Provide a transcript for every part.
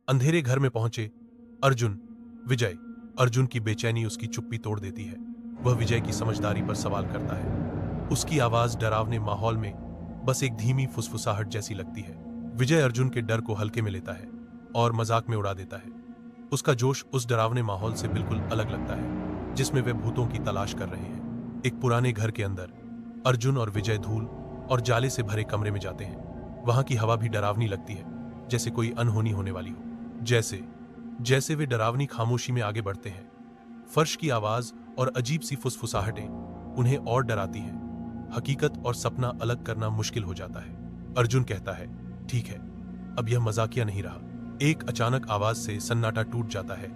अंधेरे घर में पहुंचे अर्जुन, विजय। अर्जुन की बेचैनी उसकी चुप्पी तोड़ देती है। वह विजय की समझदारी पर सवाल करता है। उसकी आवाज डरावने माहौल में बस एक धीमी फुसफुसाहट जैसी लगती है। विजय अर्जुन के डर को हल्के में लेता है और मजाक में उड़ा देता है। उसका जोश उस डरावने माहौल से बिल्कुल अलग लगता है जिसमें वे भूतों की तलाश कर रहे हैं। एक पुराने घर के अंदर अर्जुन और विजय धूल और जाले से भरे कमरे में जाते हैं। वहां की हवा भी डरावनी लगती है, जैसे कोई अनहोनी होने वाली हो। जैसे जैसे वे डरावनी खामोशी में आगे बढ़ते हैं, फर्श की आवाज और अजीब सी फुसफुसाहटें उन्हें और डराती हैं। हकीकत और सपना अलग करना मुश्किल हो जाता है। अर्जुन कहता है, ठीक है, अब यह मजाकिया नहीं रहा। एक अचानक आवाज से सन्नाटा टूट जाता है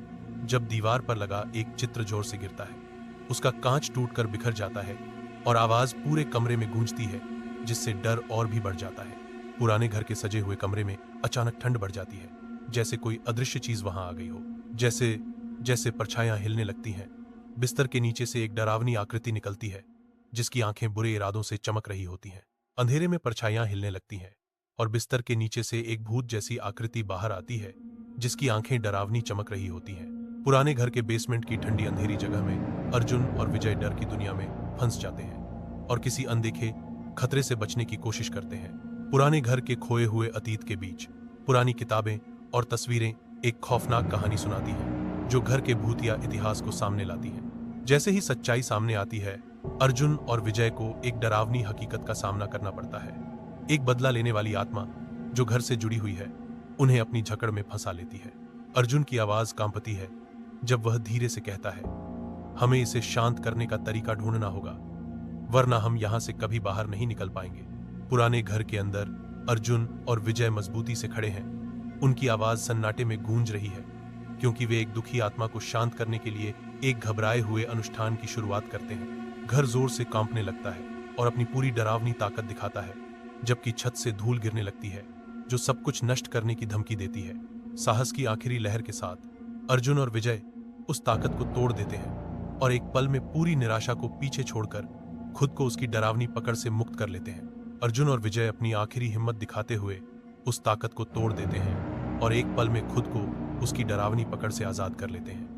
जब दीवार पर लगा एक चित्र जोर से गिरता है। उसका कांच टूटकर बिखर जाता है और आवाज पूरे कमरे में गूंजती है, जिससे डर और भी बढ़ जाता है। पुराने घर के सजे हुए कमरे में अचानक ठंड बढ़ जाती है, जैसे कोई अदृश्य चीज वहां आ गई हो। जैसे जैसे परछाइयां हिलने लगती हैं। बिस्तर के नीचे से एक डरावनी आकृति निकलती है, जिसकी आंखें बुरे इरादों से चमक रही होती हैं। अंधेरे में परछाइयां हिलने लगती हैं और बिस्तर के नीचे से एक भूत जैसी आकृति बाहर आती है, जिसकी आंखें डरावनी चमक रही होती हैं। पुराने घर के बेसमेंट की ठंडी अंधेरी जगह में अर्जुन और विजय डर की दुनिया में फंस जाते हैं और किसी अनदेखे खतरे से बचने की कोशिश करते हैं। पुराने घर के खोए हुए अतीत के बीच पुरानी किताबें और तस्वीरें एक खौफनाक कहानी सुनाती हैं, जो घर के भूतिया इतिहास को सामने लाती हैं। जैसे ही सच्चाई सामने आती है, अर्जुन और विजय को एक डरावनी हकीकत का सामना करना पड़ता है। एक बदला लेने वाली आत्मा जो घर से जुड़ी हुई है, उन्हें अपनी जकड़ में फंसा लेती है। अर्जुन की आवाज कांपती है जब वह धीरे से कहता है, हमें इसे शांत करने का तरीका ढूंढना होगा, वरना हम यहां से कभी बाहर नहीं निकल पाएंगे। पुराने घर के अंदर अर्जुन और विजय मजबूती से खड़े हैं। उनकी आवाज सन्नाटे में गूंज रही है, क्योंकि वे एक दुखी आत्मा को शांत करने के लिए एक घबराए हुए अनुष्ठान की शुरुआत करते हैं। घर जोर से कांपने लगता है और अपनी पूरी डरावनी ताकत दिखाता है, जबकि छत से धूल गिरने लगती है, जो सब कुछ नष्ट करने की धमकी देती है। साहस की आखिरी लहर के साथ अर्जुन और विजय उस ताकत को तोड़ देते हैं और एक पल में पूरी निराशा को पीछे छोड़कर खुद को उसकी डरावनी पकड़ से मुक्त कर लेते हैं। अर्जुन और विजय अपनी आखिरी हिम्मत दिखाते हुए उस ताकत को तोड़ देते हैं और एक पल में खुद को उसकी डरावनी पकड़ से आजाद कर लेते हैं।